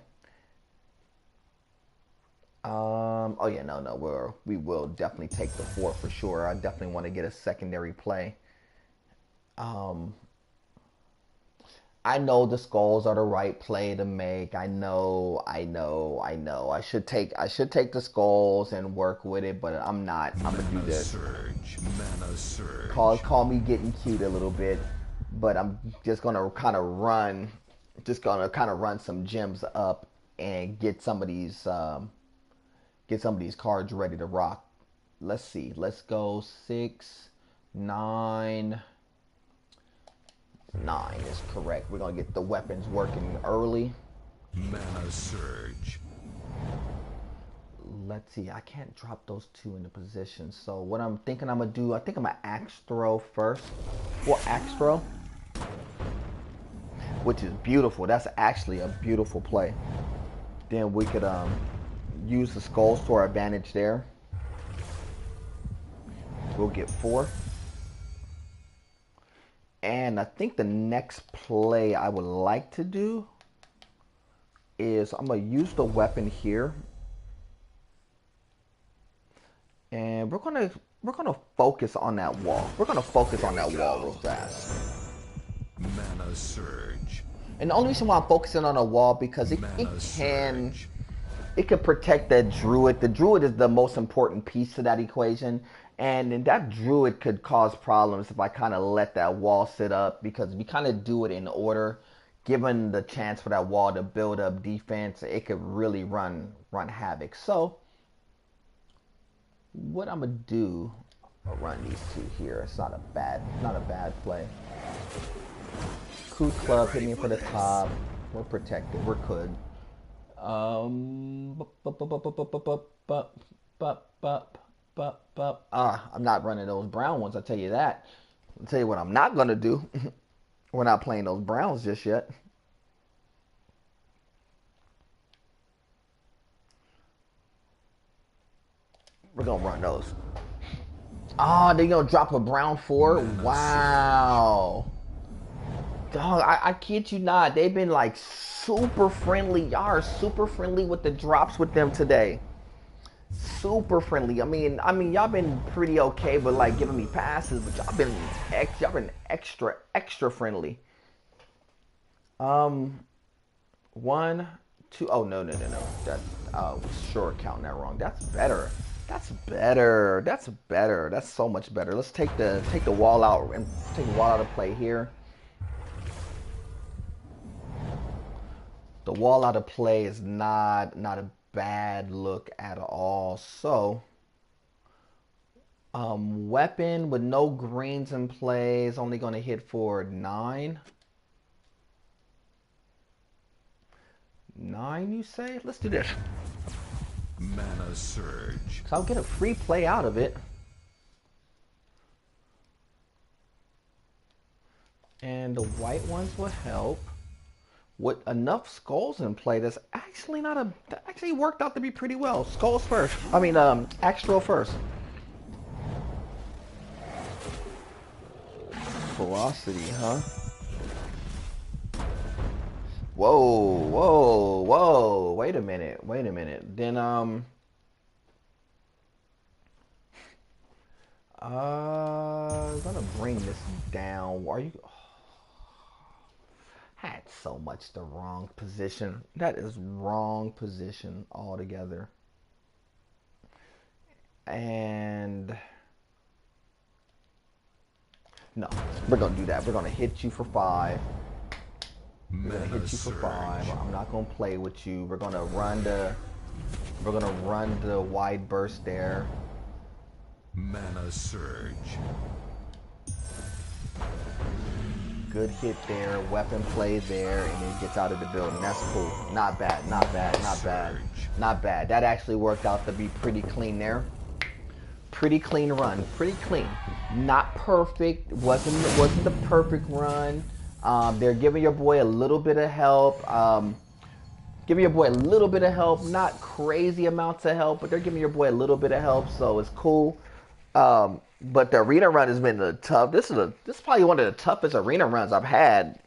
Oh yeah, no, we will definitely take the 4 for sure. I definitely want to get a secondary play. I know the skulls are the right play to make. I know. I should take the skulls and work with it, but I'm not. I'm gonna do this. Mana surge. Call me getting cute a little bit, but I'm just gonna kind of run some gems up and get some of these cards ready to rock. Let's see. Let's go 6, 9. 9 is correct. We're gonna get the weapons working early. Mana surge. Let's see. I can't drop those 2 into position. So what I'm thinking I'm gonna do, I think I'm gonna axe throw first. Well, axe throw, which is beautiful. That's actually a beautiful play. Then we could use the skulls to our advantage there. We'll get 4. And I think the next play I would like to do is I'm going to use the weapon here. And we're going to focus on that wall. We're going to focus on that wall real fast. Mana surge. And the only reason why I'm focusing on a wall because it can protect that druid. The druid is the most important piece to that equation. And then that druid could cause problems if I kind of let that wall sit up, because we kind of do it in order. Given the chance for that wall to build up defense, it could really run havoc. So what I'm gonna do, I'll run these 2 here. It's not a bad play. Coup club hit me for the top. We're protected. We're good. I'm not running those brown ones, I'll tell you that. I'll tell you what I'm not going to do. We're not playing those browns just yet. We're gonna run those. Oh, they're gonna drop a brown 4? Wow. Dog, I kid you not. They've been like super friendly. Y'all are super friendly with the drops with them today. Super friendly. I mean, y'all been pretty okay, but like giving me passes, but y'all been extra friendly. Um, 1, 2. Oh no. That sure counting that wrong. That's better. That's better. That's better. That's so much better. Let's take the wall out and take the wall out of play here. The wall out of play is not a bad look at all. So, weapon with no greens in play is only going to hit for 9. 9, you say? Let's do this. Mana Surge. So I'll get a free play out of it. And the white ones will help. With enough skulls in play, that's actually not a... That actually worked out to be pretty well. Skulls first. I mean, Astro first. Velocity, huh? Whoa. Wait a minute. Then, gonna bring this down. Are you... Had so much the wrong position. That is wrong position altogether. And no, we're gonna do that. We're gonna hit you for 5. We're gonna hit you for 5. I'm not gonna play with you. We're gonna run the wide burst there. Mana Surge. Good hit there, weapon play there, and it gets out of the building. That's cool. Not bad. That actually worked out to be pretty clean there. Pretty clean run. Pretty clean. Not perfect. Wasn't the perfect run. They're giving your boy a little bit of help. Not crazy amounts of help, but they're giving your boy a little bit of help, so it's cool. But the arena run has been tough. This is probably one of the toughest arena runs I've had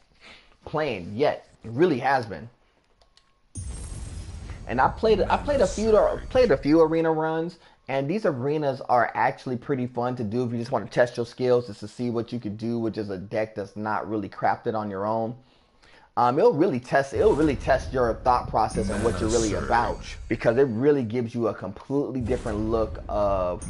playing yet. It really has been. And I played a few arena runs, and these arenas are actually pretty fun to do if you just want to test your skills, just to see what you could do with just a deck that's not really crafted on your own. It'll really test your thought process and what you're really about, because it really gives you a completely different look of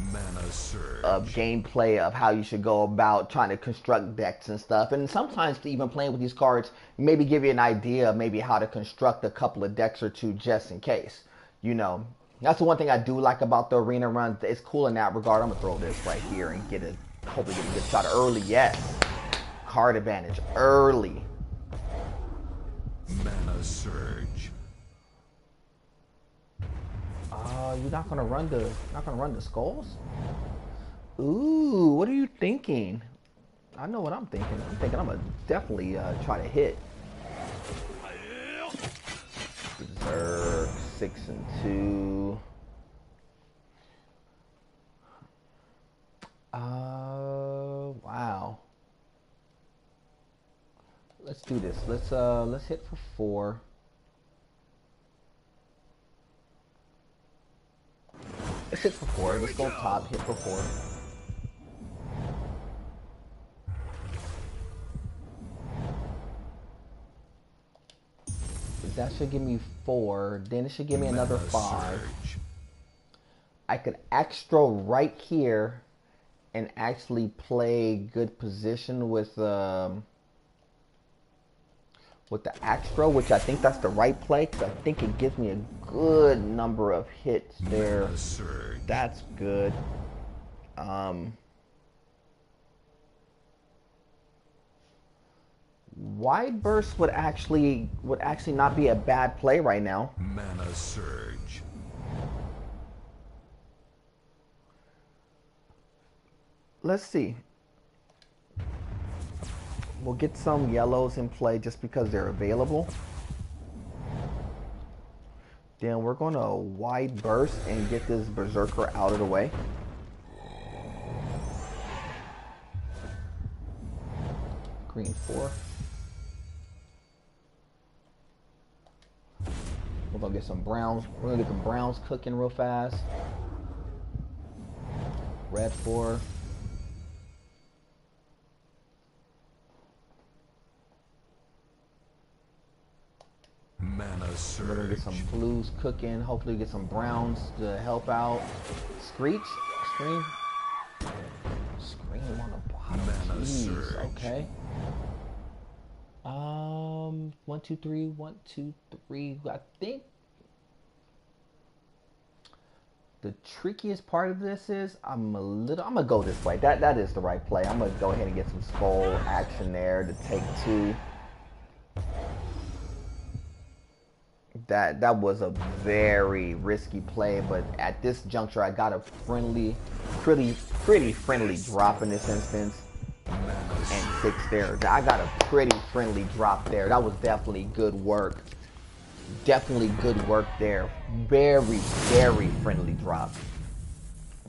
gameplay, of how you should go about trying to construct decks and stuff. And sometimes even playing with these cards maybe give you an idea of maybe how to construct a couple of decks or two just in case. You know, that's the one thing I do like about the arena runs. It's cool in that regard. I'm gonna throw this right here and hopefully get a good shot early. Yes, card advantage early. Mana Surge. You're not gonna run the skulls? Ooh, what are you thinking? I know what I'm thinking. I'm thinking I'm gonna definitely try to hit. Berserk 6 and 2. Wow. Let's do this. Let's hit for 4. Let's hit for 4. Let's go top, hit for 4. That should give me 4. Then it should give me another 5. I could extra right here and actually play good position with the extra, which I think that's the right play, because I think it gives me a good number of hits there. That's good. Wide burst would actually not be a bad play right now. Mana Surge. Let's see. We'll get some yellows in play just because they're available. Then we're going to wide burst and get this Berserker out of the way. Green 4. We're going to get some browns. We're going to get the browns cooking real fast. Red 4. Mana surge. We're going to get some blues cooking. Hopefully we get some browns to help out. Screech. Scream. Scream on the bottom. Mana Jeez. surge. Okay. 1, 2, 3. 1, 2, 3. I think the trickiest part of this is I'm gonna go this way. That is the right play. I'm gonna go ahead and get some skull action there to take 2. That was a very risky play, but at this juncture I got a pretty friendly drop in this instance. And 6 there. I got a pretty friendly drop there. That was definitely good work. Definitely good work there. Very friendly drop.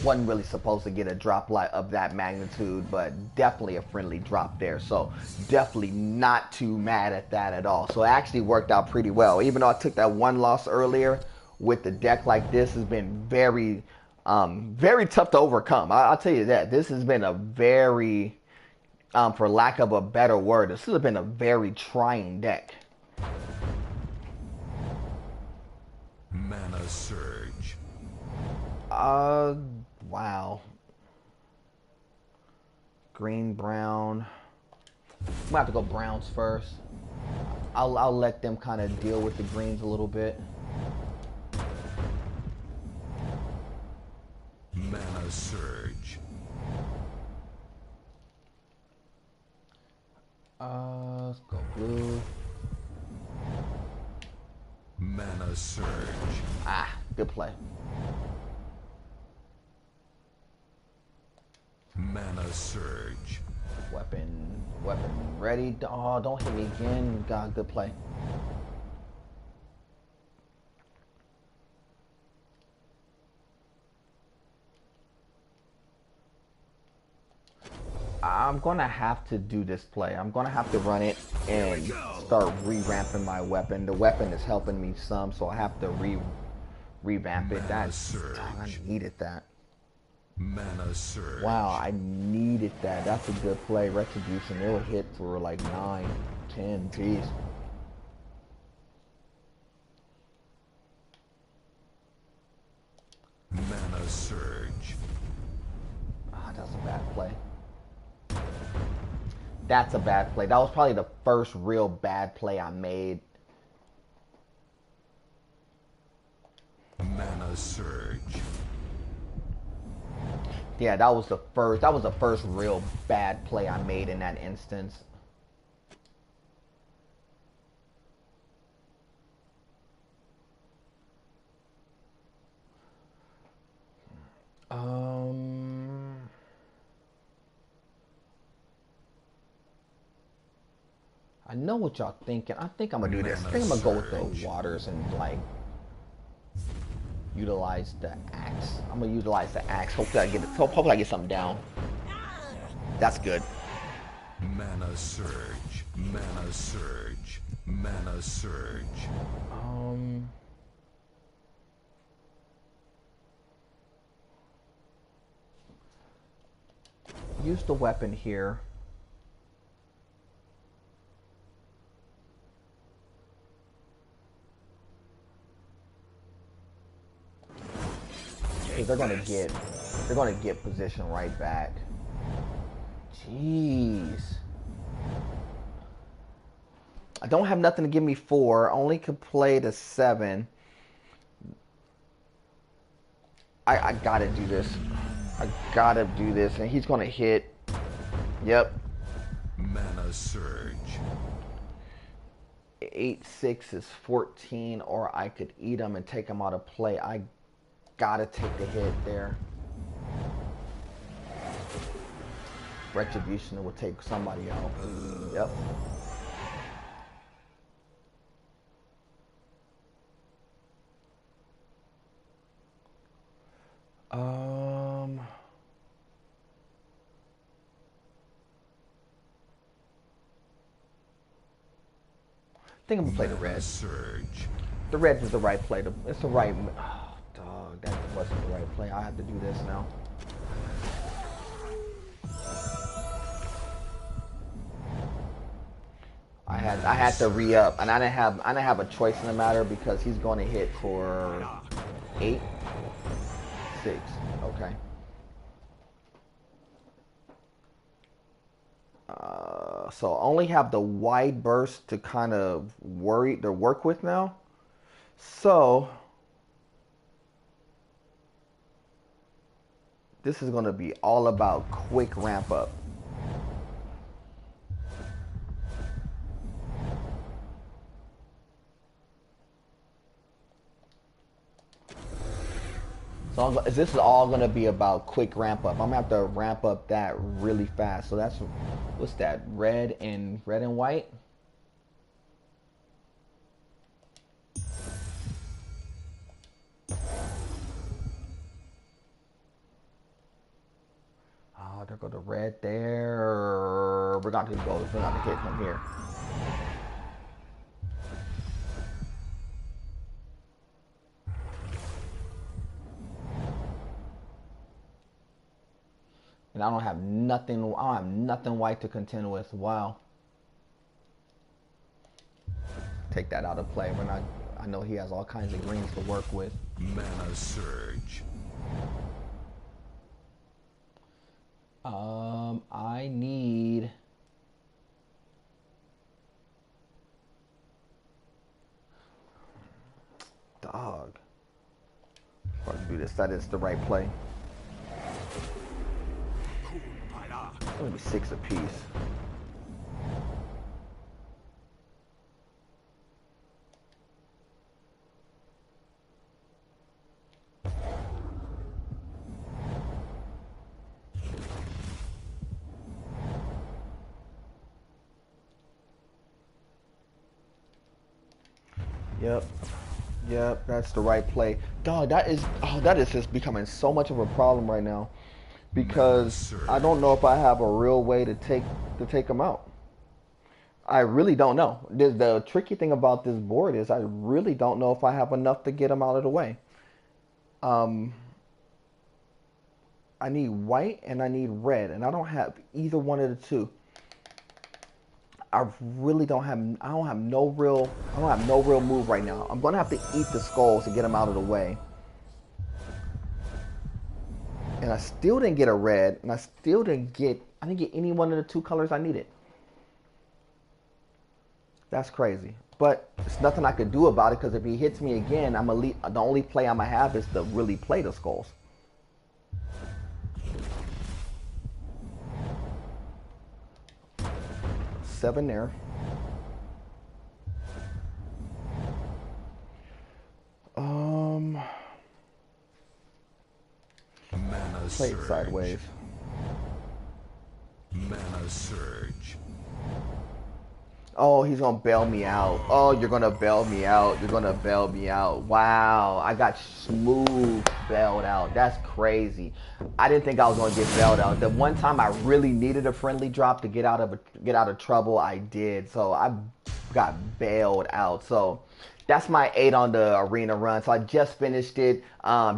Wasn't really supposed to get a drop like of that magnitude, but definitely a friendly drop there. So definitely not too mad at that at all. So it actually worked out pretty well. Even though I took that 1 loss earlier, with the deck like this has been very tough to overcome. I'll tell you that. This has been a very, for lack of a better word, this has been a very trying deck. Mana surge. Wow. Green, brown. I'm gonna have to go browns first. I'll let them kind of deal with the greens a little bit. Mana surge. Let's go blue. Mana surge. Ah, good play. Mana surge. Weapon ready. Oh, don't hit me again. God, good play. I'm gonna have to do this play. I'm gonna have to run it and start re-ramping my weapon. The weapon is helping me some, so I have to revamp it. That's, I needed that. Mana surge. Wow, I needed that. That's a good play. Retribution, it'll hit for like 9, 10, geez. Mana surge. Ah, that's a bad play. That's a bad play. That was probably the first real bad play I made. Mana surge. Yeah, that was the first real bad play I made in that instance. I know what y'all thinking. I think I'm gonna do this. I think I'm gonna go with the waters and like utilize the axe. I'm gonna utilize the axe. Hopefully I get it. Hopefully I get something down. That's good. Mana surge. Mana surge. Mana surge. Use the weapon here. Because they're gonna get position right back. Jeez. I don't have nothing to give me 4. Only could play the 7. I gotta do this. I gotta do this, and he's gonna hit. Yep. Mana surge. 8, 6 is 14, or I could eat him and take him out of play. I gotta take the hit there. Retribution will take somebody out. Yep. think I'm gonna play the Mana red. surge. The red is the right play. It's the right. Oh, dog, that wasn't the right play. I have to do this now. I had to re-up, and I didn't have a choice in the matter because he's going to hit for 8, 6. Okay. So I only have the wide burst to kind of work with now. So this is going to be all about quick ramp up. So this is all going to be about quick ramp up. I'm going to have to ramp up that really fast. So that's, what's that, red and white? Oh, there go the red there. We're going to hit him here. And I don't have nothing white to contend with. Wow. Take that out of play. I know he has all kinds of greens to work with. Mana surge. I need dog. If I can do this, that is the right play. It's gonna be 6 apiece. Yep, that's the right play. Dog, that is just becoming so much of a problem right now. Because I don't know if I have a real way to take him out. I really don't know. The tricky thing about this board is I really don't know if I have enough to get him out of the way. I need white and I need red, and I don't have either one of the two. I don't have no real move right now. I'm gonna have to eat the skulls to get him out of the way. And I still didn't get a red, and I didn't get any one of the 2 colors I needed. That's crazy. But it's nothing I could do about it, because if he hits me again, the only play I'm going to have is to really play the skulls. Seven there. Play it sideways. Mana surge. Oh, he's gonna bail me out. Oh, you're gonna bail me out. You're gonna bail me out. Wow, I got smooth bailed out. That's crazy. I didn't think I was gonna get bailed out. The one time I really needed a friendly drop to get out of trouble, I did. So I got bailed out. So that's my 8 on the arena run. So I just finished it.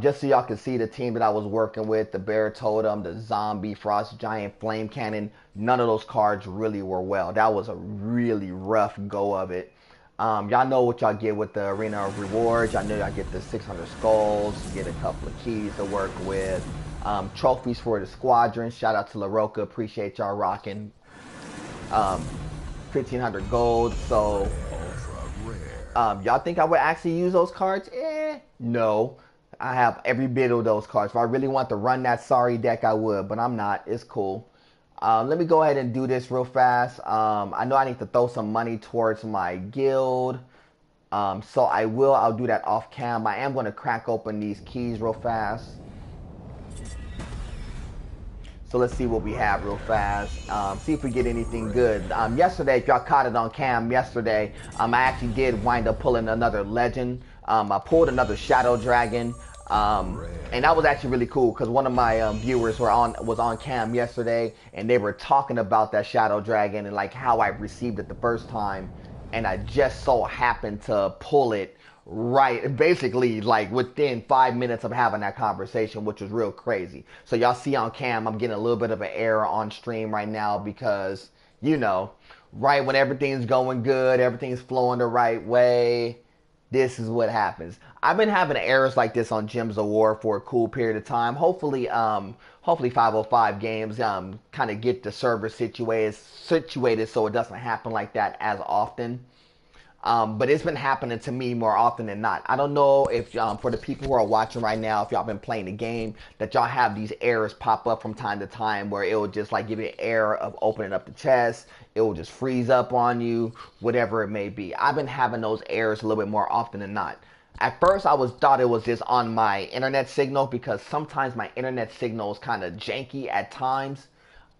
Just so y'all can see the team that I was working with, the Bear Totem, the Zombie, Frost Giant, Flame Cannon. None of those cards really were well. That was a really rough go of it. Y'all know what y'all get with the Arena of Rewards. Y'all know y'all get the 600 skulls, get a couple of keys to work with. Trophies for the squadron. Shout out to LaRocca. Appreciate y'all rocking. 1,500 gold. So y'all think I would actually use those cards? No. I have every bit of those cards. If I really want to run that sorry deck, I would, but I'm not. It's cool. Let me go ahead and do this real fast. I know I need to throw some money towards my guild. So I'll do that off cam. I am going to crack open these keys real fast. So let's see what we have real fast. See if we get anything good. Yesterday, if y'all caught it on cam yesterday, I actually did wind up pulling another legend. I pulled another Shadow Dragon. And that was actually really cool because one of my viewers was on cam yesterday, and they were talking about that Shadow Dragon and like how I received it the first time. and I just so happened to pull it right, basically like within 5 minutes of having that conversation, which was real crazy. So y'all see on cam, I'm getting a little bit of an error on stream right now because, you know, right when everything's going good, everything's flowing the right way, this is what happens. I've been having errors like this on Gems of War for a cool period of time. Hopefully 505 games kind of get the server situated so it doesn't happen like that as often. But it's been happening to me more often than not. I don't know if for the people who are watching right now, if y'all been playing the game, that y'all have these errors pop up from time to time where it will just like give you an error of opening up the chest. It will just freeze up on you, whatever it may be. I've been having those errors a little bit more often than not. At first, I thought it was just on my internet signal because sometimes my internet signal is kind of janky at times.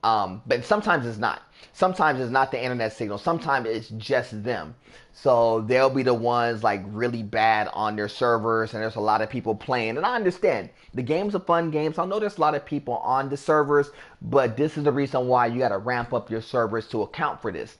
But sometimes it's not. Sometimes it's not the internet signal. Sometimes it's just them. So they'll be the ones like really bad on their servers, and there's a lot of people playing. And I understand the game's a fun game, so I know there's a lot of people on the servers, but this is the reason why you got to ramp up your servers to account for this.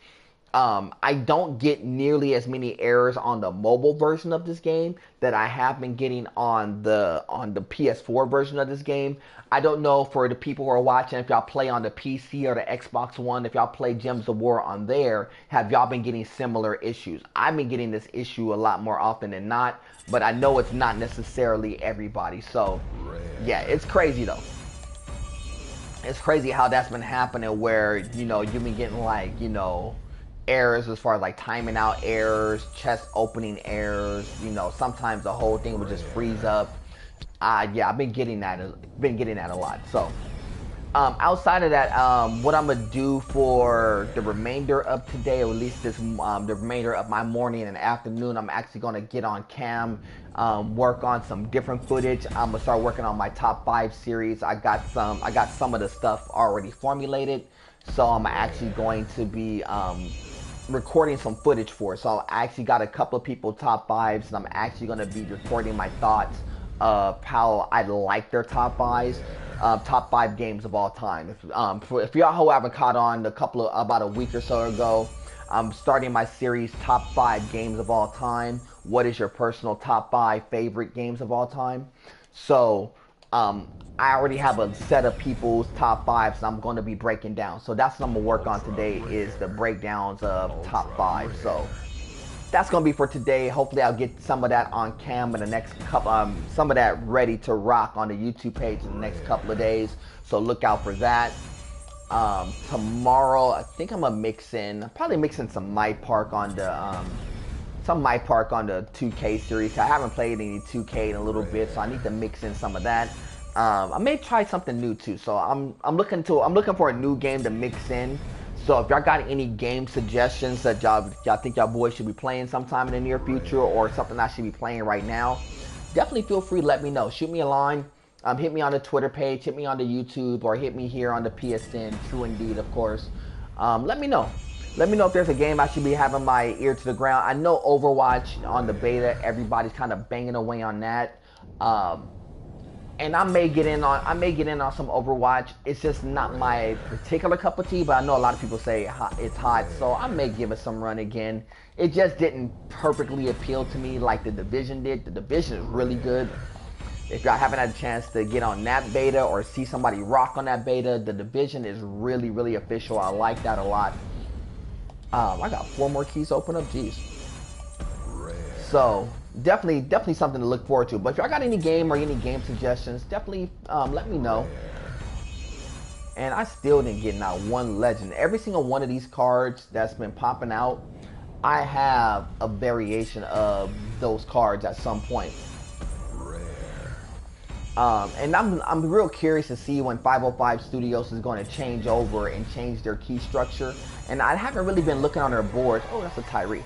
I don't get nearly as many errors on the mobile version of this game that I have been getting on the PS4 version of this game. I don't know for the people who are watching if y'all play on the PC or the Xbox One, if y'all play Gems of War on there, have y'all been getting similar issues? I've been getting this issue a lot more often than not, but I know it's not necessarily everybody. So, yeah, it's crazy though. It's crazy how that's been happening where, you know, you've been getting like, you know, errors as far as like timing out errors, chest opening errors. You know, sometimes the whole thing would just freeze up. Yeah, I've been getting that a lot. So outside of that, what I'm gonna do for the remainder of today, or at least this the remainder of my morning and afternoon, I'm actually gonna get on cam, work on some different footage. I'm gonna start working on my top 5 series. I got some of the stuff already formulated, so I'm actually going to be recording some footage for it. So I actually got a couple of people top 5s, and I'm actually going to be recording my thoughts of how I like their top 5s, top 5 games of all time. If y'all who haven't caught on, about a week or so ago, I'm starting my series top 5 games of all time. What is your personal top 5 favorite games of all time? So I already have a set of people's top 5s I'm going to be breaking down. So that's what I'm going to work on today, is the breakdowns of top 5. So that's going to be for today. Hopefully I'll get some of that on cam in the next couple, some of that ready to rock on the YouTube page in the next couple of days. So look out for that. Tomorrow, I think I'm gonna probably mix in some My Park on the My Park on the 2K series. I haven't played any 2K in a little bit, so I need to mix in some of that. I may try something new too. So I'm looking for a new game to mix in. So if y'all got any game suggestions that y'all think y'all boys should be playing sometime in the near future, or something I should be playing right now, definitely feel free to let me know. Shoot me a line. Hit me on the Twitter page, hit me on the YouTube, or hit me here on the PSN, True Indeed, of course. Let me know. Let me know if there's a game I should be having my ear to the ground. I know Overwatch on the beta, everybody's kind of banging away on that. And I may get in on some Overwatch. It's just not my particular cup of tea, but I know a lot of people say it's hot, so I may give it some run again. It just didn't perfectly appeal to me like The Division did. The Division is really good. If y'all haven't had a chance to get on that beta or see somebody rock on that beta, The Division is really, really official. I like that a lot. I got 4 more keys open up. Jeez. So definitely something to look forward to. But if y'all got any game or any game suggestions, definitely let me know. And I still didn't get not one legend. Every single one of these cards that's been popping out, I have a variation of those cards at some point. And I'm real curious to see when 505 Studios is going to change over and change their key structure. And I haven't really been looking on their boards. Oh, that's a Tyree.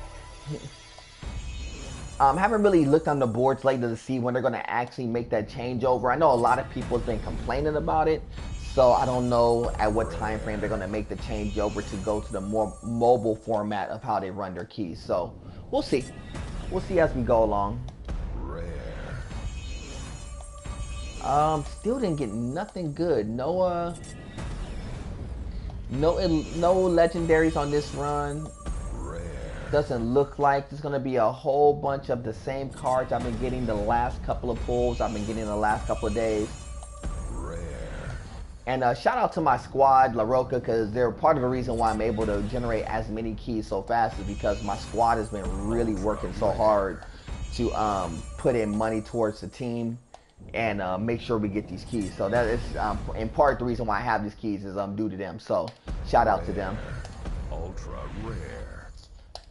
Haven't really looked on the boards lately to see when they're going to actually make that changeover. I know a lot of people have been complaining about it, so I don't know at what time frame they're going to make the changeover to go to the more mobile format of how they run their keys. So we'll see. We'll see as we go along. Still didn't get nothing good. No legendaries on this run. Doesn't look like there's gonna be a whole bunch of the same cards I've been getting the last couple of pulls. I've been getting the last couple of days. Rare. And shout out to my squad, La Roca, because they're part of the reason why I'm able to generate as many keys so fast is because my squad has been really working so hard to put in money towards the team and make sure we get these keys. So that is in part the reason why I have these keys is due to them. So shout out to them. Ultra rare.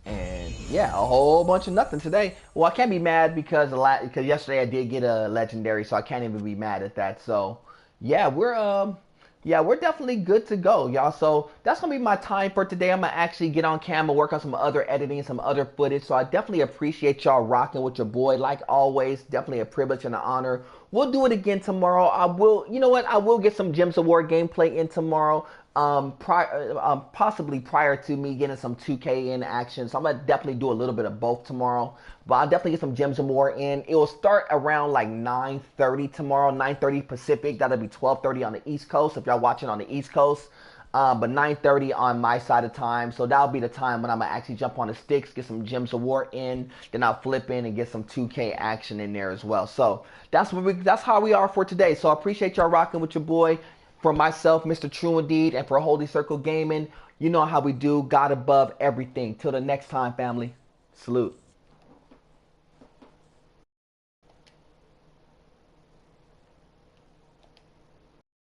And yeah, a whole bunch of nothing today. Well, I can't be mad because yesterday I did get a legendary, so I can't even be mad at that. So yeah, we're definitely good to go, y'all. So that's gonna be my time for today. I'm gonna actually get on cam and work on some other editing, some other footage. So I definitely appreciate y'all rocking with your boy. Like always, definitely a privilege and an honor. We'll do it again tomorrow. I will, you know what? I will get some Gems of War gameplay in tomorrow. Possibly prior to me getting some 2K in action. So I'm gonna definitely do a little bit of both tomorrow. But I'll definitely get some Gems of War in. It will start around like 9:30 tomorrow, 9:30 Pacific. That'll be 12:30 on the East Coast if y'all watching on the East Coast. But 9:30 on my side of time. So that'll be the time when I'm gonna actually jump on the sticks, get some Gems of War in, then I'll flip in and get some 2K action in there as well. So that's how we are for today. So I appreciate y'all rocking with your boy. For myself, Mr. True Indeed, and for Holy Circle Gaming, you know how we do. God above everything. Till the next time, family. Salute.